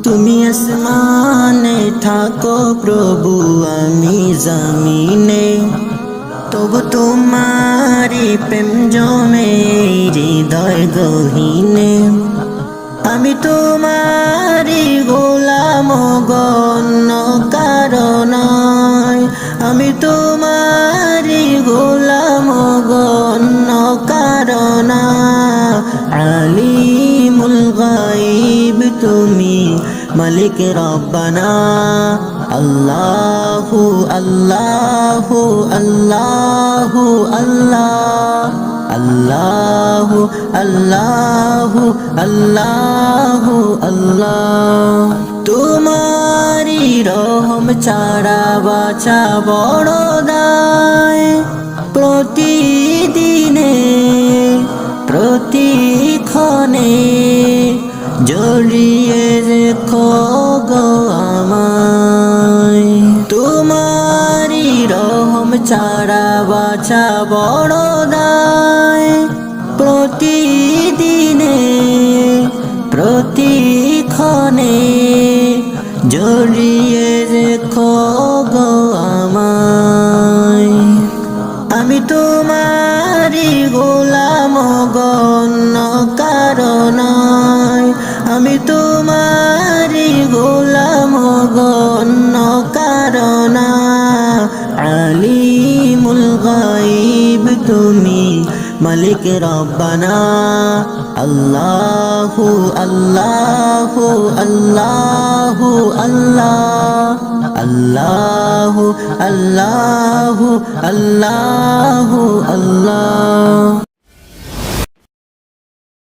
তুমি আসমানে থাকো প্রভু, আমি জমিনে, তবু তোমারি প্রেম জমে হৃদয় গহীনে। আমি তোমারি গোলাম গণ্য কারণ, আমি তোমারি গোলাম গণ্য কারণ। আলিমুল গায়ব তুমি, মালিক রব্বানা। আল্লাহু আল্লাহু আল্লাহু আল্লাহ, আল্লাহু আল্লাহু আল্লাহু আল্লাহ। তোমারি রহম ছাড়া বাঁচা বড় দায়, প্রতিদিনে প্রতিক্ষণে জড়িয়ে রেখো গো আমায়। তোমারি রহম ছাড়া বাঁচা বড় দায়, প্রতিদিনে প্রতিক্ষণে জড়িয়ে রেখো গো আমায়। আমি তোমারি গোলাম গণ্য কারণ, আমি তোমারি গোলাম গণ্য কারণ। আলিমুল গায়ব তুমি, মালিক রব্বানা। আল্লাহু আল্লাহু আল্লাহু আল্লাহ, আল্লাহু আল্লাহু আল্লাহু আল্লাহ।